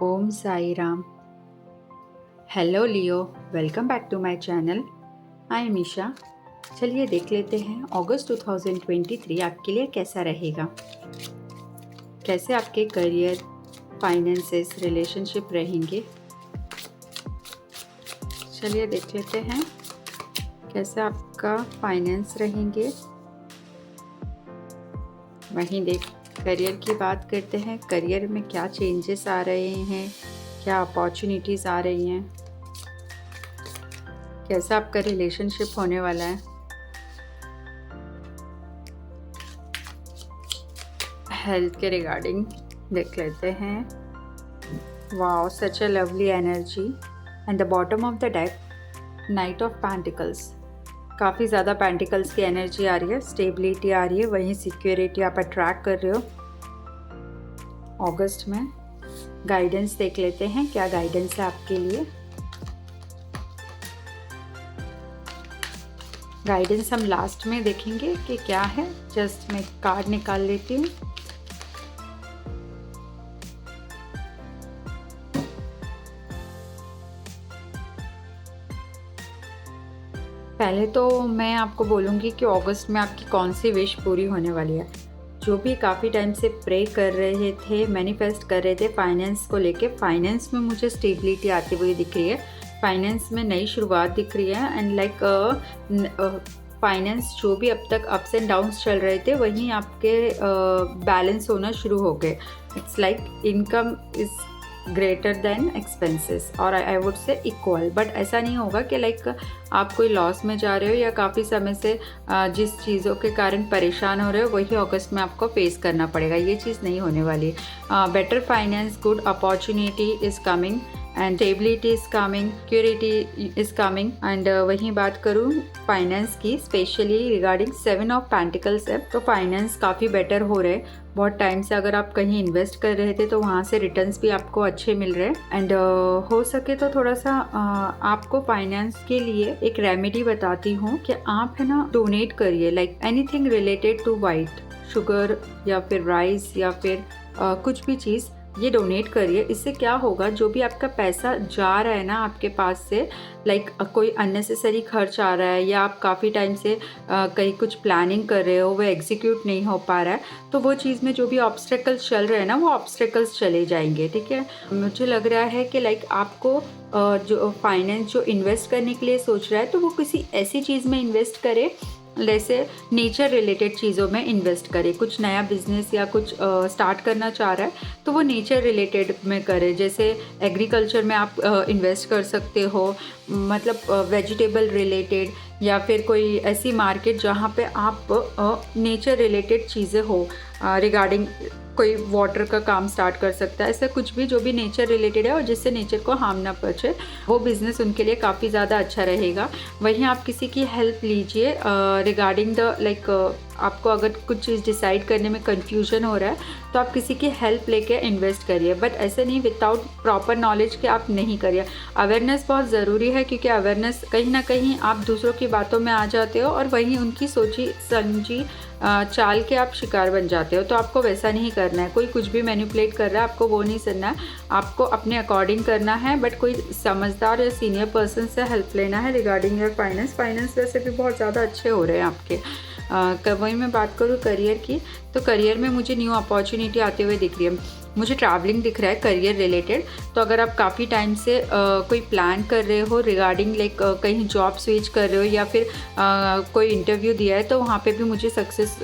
Om Sai Ram. Hello Leo, welcome back to my channel. I am Isha. चलिए देख लेते हैं अगस्त 2023 आपके लिए कैसा रहेगा। कैसे आपके करियर, फाइनेंसेस, रिलेशनशिप रहेंगे। चलिए देख लेते हैं कैसे आपका फाइनेंस रहेंगे। वहीं करियर की बात करते हैं। करियर में क्या चेंजेस आ रहे हैं, क्या अपॉर्चुनिटीज़ आ रही हैं, कैसा आपका रिलेशनशिप होने वाला है। हेल्थ के रिगार्डिंग देख लेते हैं। Wow, such a lovely energy and the bottom of the deck, night of pentacles. काफ़ी ज़्यादा पेंटिकल्स की एनर्जी आ रही है, स्टेबिलिटी आ रही है, वहीं सिक्योरिटी आप अट्रैक्ट कर रहे हो अगस्त में। गाइडेंस देख लेते हैं, क्या गाइडेंस है आपके लिए। गाइडेंस हम लास्ट में देखेंगे कि क्या है। जस्ट मैं कार्ड निकाल लेती हूँ। पहले तो मैं आपको बोलूँगी कि अगस्त में आपकी कौन सी विश पूरी होने वाली है। जो भी काफ़ी टाइम से प्रे कर रहे थे, मैनिफेस्ट कर रहे थे फाइनेंस को लेके, फाइनेंस में मुझे स्टेबिलिटी आती हुई दिख रही है। फाइनेंस में नई शुरुआत दिख रही है एंड फाइनेंस जो भी अब तक अप्स एंड डाउन्स चल रहे थे वहीं आपके बैलेंस होना शुरू हो गए। It's like income is greater than expenses और I would say equal. But ऐसा नहीं होगा कि आप कोई लॉस में जा रहे हो या काफ़ी समय से जिस चीज़ों के कारण परेशान हो रहे हो वही अगस्त में आपको फेस करना पड़ेगा, ये चीज़ नहीं होने वाली। Better finance, good opportunity is coming and stability is coming, security is coming. And वहीं बात करूँ फाइनेंस की, स्पेशली रिगार्डिंग 7 ऑफ पेंटिकल्स है, तो फाइनेंस काफ़ी बेटर हो रहे। बहुत टाइम से अगर आप कहीं इन्वेस्ट कर रहे थे तो वहाँ से रिटर्न्स भी आपको अच्छे मिल रहे हैं। एंड हो सके तो थोड़ा सा आपको फाइनेंस के लिए एक रेमेडी बताती हूँ कि आप है ना डोनेट करिए, like anything related to white sugar या फिर राइस या फिर कुछ भी चीज़, ये डोनेट करिए। इससे क्या होगा, जो भी आपका पैसा जा रहा है ना आपके पास से, लाइक कोई अननेसेसरी खर्च आ रहा है या आप काफ़ी टाइम से कहीं कुछ प्लानिंग कर रहे हो वो एग्जीक्यूट नहीं हो पा रहा है, तो वो चीज़ में जो भी ऑब्स्टेकल्स चल रहे हैं ना वो ऑब्स्टेकल्स चले जाएंगे। ठीक है, मुझे लग रहा है कि लाइक आपको जो फाइनेंस जो इन्वेस्ट करने के लिए सोच रहा है तो वो किसी ऐसी चीज़ में इन्वेस्ट करे, जैसे नेचर रिलेटेड चीज़ों में इन्वेस्ट करे। कुछ नया बिजनेस या कुछ स्टार्ट करना चाह रहा है तो वो नेचर रिलेटेड में करे। जैसे एग्रीकल्चर में आप इन्वेस्ट कर सकते हो, मतलब वेजिटेबल रिलेटेड, या फिर कोई ऐसी मार्केट जहाँ पे आप नेचर रिलेटेड चीज़ें हो। रिगार्डिंग कोई वाटर का काम स्टार्ट कर सकता है, ऐसा कुछ भी जो भी नेचर रिलेटेड है और जिससे नेचर को हार्म ना पहुंचे, वो बिज़नेस उनके लिए काफ़ी ज़्यादा अच्छा रहेगा। वहीं आप किसी की हेल्प लीजिए रिगार्डिंग द आपको अगर कुछ चीज़ डिसाइड करने में कंफ्यूजन हो रहा है तो आप किसी की हेल्प लेके इन्वेस्ट करिए, बट ऐसे नहीं विदाउट प्रॉपर नॉलेज के आप नहीं करिए। अवेयरनेस बहुत ज़रूरी है, क्योंकि अवेयरनेस कहीं ना कहीं आप दूसरों की बातों में आ जाते हो और वहीं उनकी सोची समझी चाल के आप शिकार बन जाते हो। तो आपको वैसा नहीं करना है। कोई कुछ भी मैनिपुलेट कर रहा है, आपको वो नहीं करना है, आपको अपने अकॉर्डिंग करना है। बट कोई समझदार या सीनियर पर्सन से हेल्प लेना है रिगार्डिंग योर फाइनेंस वैसे भी बहुत ज़्यादा अच्छे हो रहे हैं आपके। वहीं मैं बात करूँ करियर की, तो करियर में मुझे न्यू अपॉर्चुनिटी आते हुए दिख रही है। मुझे ट्रैवलिंग दिख रहा है करियर रिलेटेड। तो अगर आप काफ़ी टाइम से कोई प्लान कर रहे हो रिगार्डिंग कहीं जॉब स्विच कर रहे हो या फिर कोई इंटरव्यू दिया है, तो वहाँ पे भी मुझे सक्सेस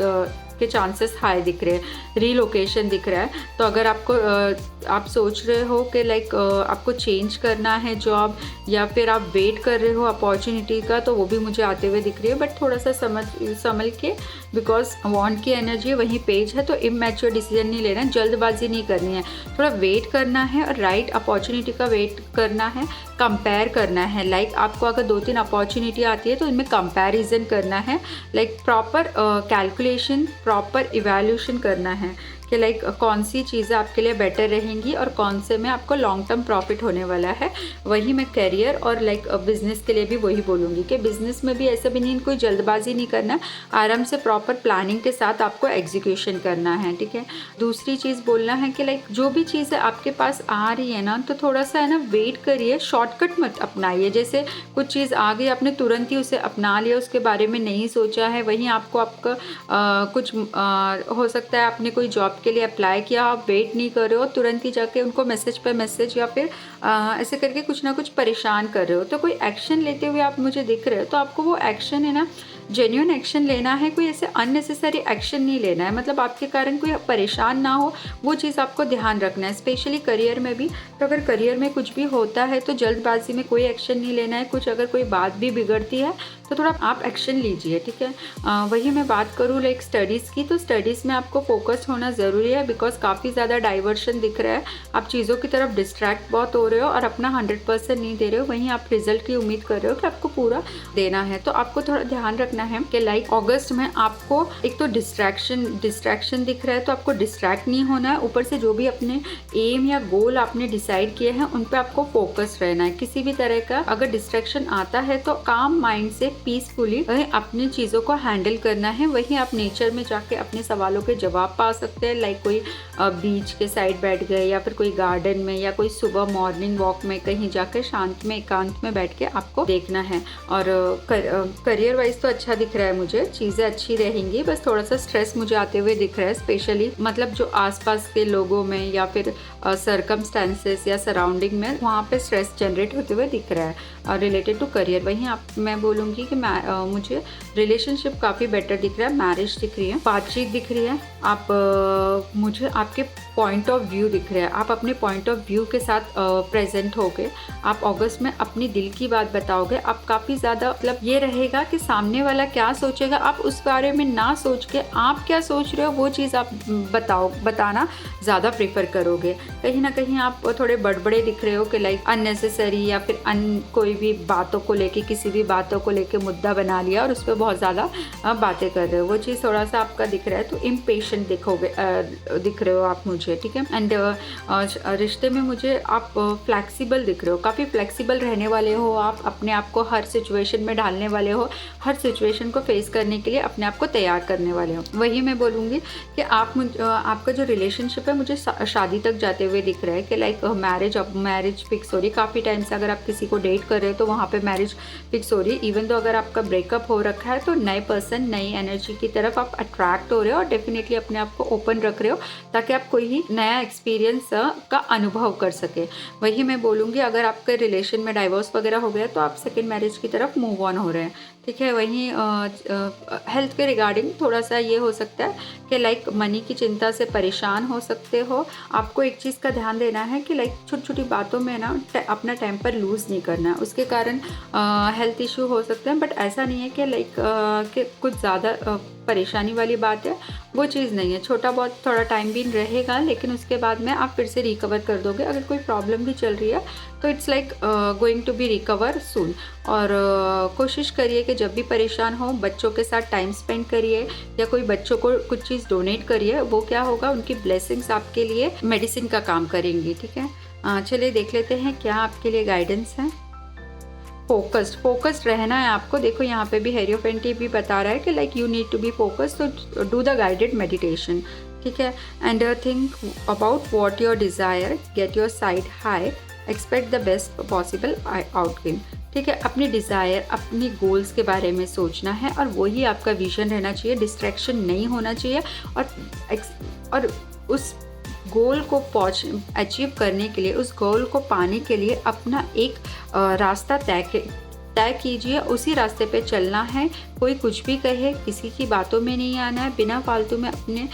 के चांसेस हाई दिख रहे हैं। रीलोकेशन दिख रहा है। तो अगर आप सोच रहे हो कि आपको चेंज करना है जॉब या फिर आप वेट कर रहे हो अपॉर्चुनिटी का, तो वो भी मुझे आते हुए दिख रही है। बट थोड़ा सा संभल के, बिकॉज वॉन्ट की एनर्जी वहीं पेज है, तो इमैच्योर डिसीजन नहीं लेना है, जल्दबाजी नहीं करनी है, थोड़ा वेट करना है और राइट अपॉर्चुनिटी का वेट करना है, कंपेयर करना है। आपको अगर 2-3 अपॉर्चुनिटी आती है तो इनमें कंपैरिजन करना है, प्रॉपर कैलकुलेशन, प्रॉपर इवैल्यूएशन करना है कि लाइक कौन सी चीज़ें आपके लिए बेटर रहेंगी और कौन से में आपको लॉन्ग टर्म प्रॉफिट होने वाला है। वही मैं करियर और लाइक बिजनेस के लिए भी वही बोलूँगी कि बिजनेस में भी ऐसा भी नहीं, कोई जल्दबाजी नहीं करना, आराम से प्रॉपर प्लानिंग के साथ आपको एग्जीक्यूशन करना है, ठीक है। दूसरी चीज़ बोलना है कि लाइक जो भी चीज़ें आपके पास आ रही है ना, तो थोड़ा सा है ना वेट करिए, शॉर्टकट मत अपनाइए। जैसे कुछ चीज़ आ गई, आपने तुरंत ही उसे अपना लिया, उसके बारे में नहीं सोचा है। वहीं आपको आपका कुछ हो सकता है आपने कोई जॉब के लिए अप्लाई किया, आप वेट नहीं कर रहे हो, तुरंत ही जाके उनको मैसेज पे मैसेज या फिर ऐसे करके कुछ ना कुछ परेशान कर रहे हो। तो कोई एक्शन लेते हुए आप मुझे दिख रहे हो, तो आपको वो एक्शन है ना जेन्युइन एक्शन लेना है, कोई ऐसे अननेसेसरी एक्शन नहीं लेना है। मतलब आपके कारण कोई परेशान ना हो, वो चीज़ आपको ध्यान रखना है, स्पेशली करियर में भी। तो अगर करियर में कुछ भी होता है तो जल्दबाजी में कोई एक्शन नहीं लेना है। कुछ अगर कोई बात भी बिगड़ती है तो थोड़ा आप एक्शन लीजिए, ठीक है। वही मैं बात करूँ लाइक स्टडीज़ की, तो स्टडीज़ में आपको फोकस होना ज़रूरी है, बिकॉज काफ़ी ज़्यादा डाइवर्शन दिख रहा है। आप चीज़ों की तरफ डिस्ट्रैक्ट बहुत हो रहे हो और अपना 100% नहीं दे रहे हो। वहीं आप रिजल्ट की उम्मीद कर रहे हो कि आपको पूरा देना है। तो आपको थोड़ा ध्यान रखना है कि लाइक अगस्त में आपको एक तो डिस्ट्रैक्शन दिख रहा है, तो आपको डिस्ट्रैक्ट नहीं होना है। ऊपर से जो भी अपने एम या गोल आपने डिसाइड किए हैं उन पे आपको फोकस रहना है। किसी भी तरह का अगर डिस्ट्रैक्शन आता है तो काम माइंड से पीसफुली अपनी चीज़ों को हैंडल करना है। वहीं आप नेचर में जाके अपने सवालों के जवाब पा सकते हैं, लाइक कोई बीच के साइड बैठ गए या फिर कोई गार्डन में या कोई सुबह मॉर्निंग वॉक में कहीं जाकर शांत में एकांत में बैठ के आपको देखना है। और करियर वाइज तो अच्छा दिख रहा है मुझे, चीज़ें अच्छी रहेंगी, बस थोड़ा सा स्ट्रेस मुझे आते हुए दिख रहा है, स्पेशली मतलब जो आसपास के लोगों में या फिर सर्कमस्टेंसेस या सराउंडिंग में, वहाँ पे स्ट्रेस जनरेट होते हुए दिख रहा है रिलेटेड टू करियर। वहीं मैं बोलूँगी कि मुझे रिलेशनशिप काफ़ी बेटर दिख रहा है, मैरिज दिख रही है, बातचीत दिख रही है। आप मुझे आपके पॉइंट ऑफ व्यू दिख रहा है, आप अपने पॉइंट ऑफ व्यू के साथ प्रेजेंट होगे। आप अगस्त में अपनी दिल की बात बताओगे। आप काफ़ी ज़्यादा मतलब ये रहेगा कि सामने वाला क्या सोचेगा, आप उस बारे में ना सोच के आप क्या सोच रहे हो वो चीज़ आप बताना ज़्यादा प्रेफर करोगे। कहीं ना कहीं आप थोड़े बड़बड़े दिख रहे हो कि लाइक अननेसेसरी या फिर कोई भी बातों को लेके, किसी भी बातों को लेके मुद्दा बना लिया और उस पर बहुत ज़्यादा बातें कर रहे हो, वो चीज़ थोड़ा सा आपका दिख रहा है। तो इम्पेशेंट दिख रहे हो आप मुझे, ठीक है। एंड रिश्ते में मुझे आप फ्लैक्सीबल दिख रहे हो, काफ़ी फ्लैक्सीबल रहने वाले हो आप, अपने आप को हर सिचुएशन में ढालने वाले हो, हर सिचुएशन को फेस करने के लिए अपने आप को तैयार करने वाले हो। वही मैं बोलूँगी कि आपका जो रिलेशनशिप है मुझे शादी तक जाते हुए दिख रहा है कि लाइक मैरिज फिक्स हो रही। काफ़ी टाइम से अगर आप किसी को डेट कर रहे हो तो वहाँ पे मैरिज फिक्स हो रही है। इवन तो अगर आपका ब्रेकअप हो रखा है तो नए पर्सन, नई एनर्जी की तरफ आप अट्रैक्ट हो रहे हो और डेफिनेटली अपने आप को ओपन रख रहे हो ताकि आप कोई ही नया एक्सपीरियंस का अनुभव कर सके। वही मैं बोलूँगी अगर आपके रिलेशन में डाइवोर्स वगैरह हो गया तो आप सेकेंड मैरिज की तरफ मूव ऑन हो रहे हैं, ठीक है। वहीं हेल्थ के रिगार्डिंग थोड़ा सा ये हो सकता है कि लाइक मनी की चिंता से परेशान हो सकते हो। आपको एक चीज़ का ध्यान देना है कि लाइक छोटी छोटी बातों में ना अपना टेम्पर लूज़ नहीं करना है, उसके कारण हेल्थ इशू हो सकते हैं। बट ऐसा नहीं है कि लाइक कि कुछ ज़्यादा परेशानी वाली बात है, वो चीज़ नहीं है। छोटा बहुत थोड़ा टाइम भी रहेगा लेकिन उसके बाद में आप फिर से रिकवर कर दोगे। अगर कोई प्रॉब्लम भी चल रही है तो it's like going to be recover soon. और कोशिश करिए कि जब भी परेशान हो बच्चों के साथ टाइम स्पेंड करिए या कोई बच्चों को कुछ चीज़ डोनेट करिए, वो क्या होगा, उनकी ब्लेसिंग्स आपके लिए मेडिसिन का काम करेंगी, ठीक है। चलिए देख लेते हैं क्या आपके लिए गाइडेंस है। फोकस्ड रहना है आपको। देखो यहाँ पे भी हेरियोफेंटी भी बता रहा है कि like you need to be focused, तो डू द गाइडेड मेडिटेशन, ठीक है। And think about what your desire, get your side high, expect the best possible outcome, ठीक है। अपनी डिज़ायर, अपनी गोल्स के बारे में सोचना है और वही आपका विजन रहना चाहिए, डिस्ट्रैक्शन नहीं होना चाहिए। और उस गोल को अचीव करने के लिए, उस गोल को पाने के लिए अपना एक रास्ता तय कीजिए, उसी रास्ते पे चलना है। कोई कुछ भी कहे किसी की बातों में नहीं आना है, बिना फालतू में अपने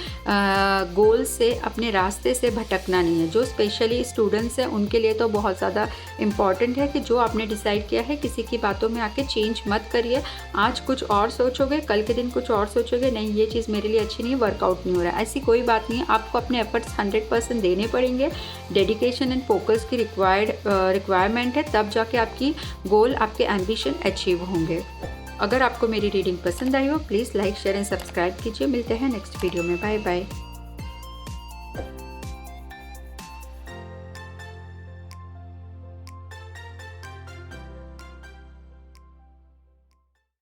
गोल से, अपने रास्ते से भटकना नहीं है। जो स्पेशली स्टूडेंट्स हैं उनके लिए तो बहुत ज़्यादा इम्पॉर्टेंट है कि जो आपने डिसाइड किया है किसी की बातों में आके चेंज मत करिए। आज कुछ और सोचोगे, कल के दिन कुछ और सोचोगे, नहीं ये चीज़ मेरे लिए अच्छी नहीं, वर्कआउट नहीं हो रहा है, ऐसी कोई बात नहीं है। आपको अपने एफर्ट्स 100% देने पड़ेंगे। डेडिकेशन एंड फोकस की रिक्वायरमेंट है, तब जाके आपकी गोल, आपके एम्बिशन अचीव होंगे। अगर आपको मेरी रीडिंग पसंद आई हो please like, share and subscribe कीजिए। मिलते हैं नेक्स्ट वीडियो में। Bye bye.